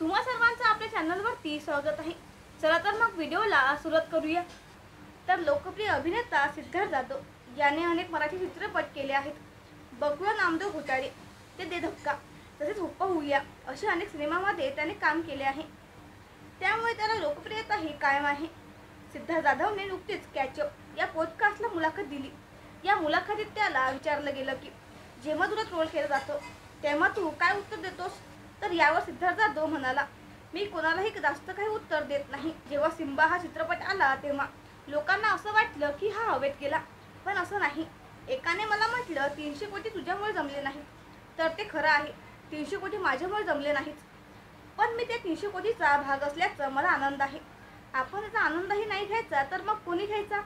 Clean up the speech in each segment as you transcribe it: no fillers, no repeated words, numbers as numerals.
तुम्हा सर्वांचं आपल्या चॅनलवरती स्वागत आहे। चला तर मग व्हिडिओला सुरुवात करूया। तर लोकप्रिय अभिनेता सिद्धार्थ जाधव याने अनेक मराठी चित्रपट केले आहेत। बकुळा, नामदेव घोटाळे ते दे धक्का तसेच हुप्पा हुया अशा अनेक सिनेमांमध्ये त्याने काम केले आहे। त्यामुळे त्याला लोकप्रियता ही कायम आहे। सिद्धार्थ जाधवने नुकतीच कॅचअप या पॉडकास्टला मुलाखत दिली। या मुलाखतीत त्याला विचारलं गेलं की जेव्हा तुला ट्रोल केलं जातं तेव्हा तू काय उत्तर देतोस? तर यावर सिद्धार्थ जाधव म्हणाला, मी कोणालाही जास्त काही उत्तर देत नाही। जेव्हा सिम्बा हा चित्रपट आला तेव्हा लोकांना असं वाटलं की हा हवेत गेला, पण असं नाही। एकाने मला म्हटलं 300 कोटी तुझ्यामुळे जमले नाहीत, तर ते खरं आहे, 300 कोटी माझ्यामुळे जमले नाहीत, पण मी त्या 300 कोटीचा भाग असल्याचा मला आनंद आहे। आपण त्याचा आनंदही नाही घ्यायचा तर मग कोणी घ्यायचा?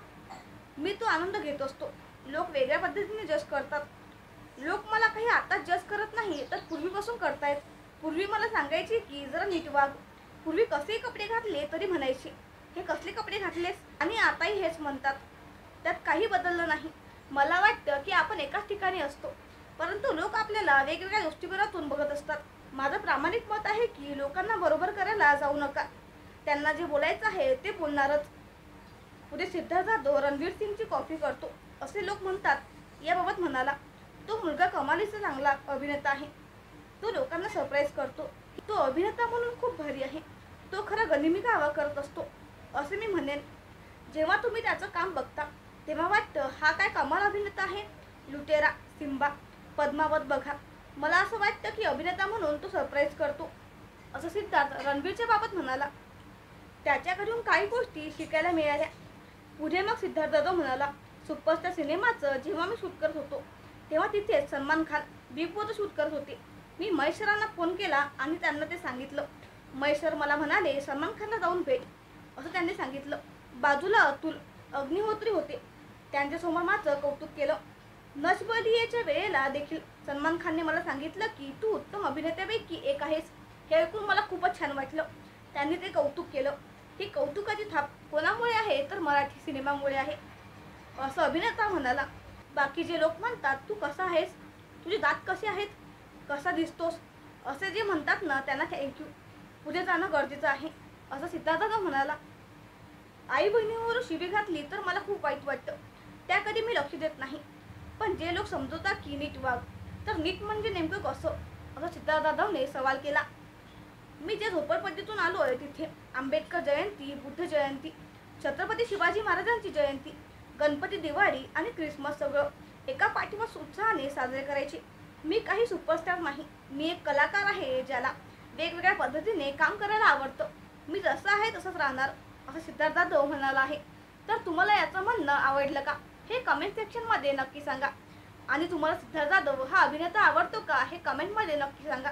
मी तो आनंद घेत असतो। लोक वेगळ्या पद्धतीने जज करतात। लोक मला काही आता जज करत नाही तर पूर्वीपासून करतायत। पूर्वी मला सांगायचे की जरा नीट वाग, पूर्वी कसे कपडे घातले तरी म्हणायचे हे कसले कपडे घातलेस, आणि आताही हेच म्हणतात। त्यात काही बदललं नाही। मला वाटतं की आपण एकाच ठिकाणी असतो, परंतु लोक आपल्याला वेगवेगळ्या दृष्टिकोनातून बघत असतात। माझं प्रामाणिक मत आहे की लोकांना बरोबर करायला जाऊ नका, त्यांना जे बोलायचं आहे ते बोलणारच। पुढे सिद्धार्थ जाधव रणवीर सिंगची कॉपी करतो असे लोक म्हणतात, याबाबत म्हणाला, तो मुलगा कमालीचा चांगला अभिनेता आहे। तो लोकांना सरप्राईज करतो। तो अभिनेता म्हणून खूप भारी आहे। तो खरा गनिमी कावा करत असतो असे मी म्हणेन। जेव्हा तुम्ही त्याचं काम बघता तेव्हा वाटतं हा काय कमाल अभिनेता आहे। लुटेरा, सिम्बा, पद्मावत बघा। मला असं वाटतं की अभिनेता म्हणून तो सरप्राईज करतो असं सिद्धार्थ रणवीरच्या बाबत म्हणाला। त्याच्याकडून काही गोष्टी शिकायला मिळाल्या। पुढे मग सिद्धार्थ जाधव म्हणाला, सुपरस्टार सिनेमाचं जेव्हा मी शूट करत होतो तेव्हा तिथेच सलमान खान बिग बॉसचं शूट करत होते। मी महेश सरांना फोन केला आणि त्यांना ते सांगितलं। महेश सर मला म्हणाले सलमान खानला जाऊन भेट असं त्यांनी सांगितलं। बाजूला अतुल अग्निहोत्री होते, त्यांच्यासमोर माझं कौतुक केलं। नचबलियेच्या वेळेला देखील सलमान खानने मला सांगितलं की तू उत्तम अभिनेत्यापैकी एक आहेस। हे ऐकून मला खूपच छान वाटलं। त्यांनी ते कौतुक केलं। ही कौतुकाची थाप कोणामुळे आहे तर मराठी सिनेमामुळे आहे असं अभिनेता म्हणाला। बाकीचे लोक म्हणतात तू कसा आहेस, तुझे दात कसे आहेत, कसा दिसतोस, असे जे म्हणतात ना त्यांना थँक्यू, पुढे जाणं गरजेचं आहे असं सिद्धार्थ जाधव म्हणाला। आई बहिणीवर शिवी घातली तर मला खूप वाईट वाटतं, त्याकडे मी लक्ष देत नाही, पण जे लोक समजवतात की नीट वाग, तर नीट म्हणजे नेमकं कसं असं सिद्धार्थ जाधवने सवाल केला। मी जे झोपडपट्टीतून आलो आहे तिथे आंबेडकर जयंती, बुद्ध जयंती, छत्रपती शिवाजी महाराजांची जयंती, गणपती, दिवाळी आणि ख्रिसमस सगळं एका पाठीवर उत्साहाने साजरे करायचे। मी काही सुपरस्टार नाही, मी एक कलाकार आहे ज्याला वेगवेगळ्या पद्धतीने काम करायला आवडतं। मी जसं आहे तसंच राहणार असं सिद्धार्थ जाधव म्हणाला आहे। तर तुम्हाला याचं म्हणणं आवडलं का हे कमेंट सेक्शनमध्ये नक्की सांगा, आणि तुम्हाला सिद्धार्थ जाधव हा अभिनेता आवडतो का हे कमेंटमध्ये नक्की सांगा।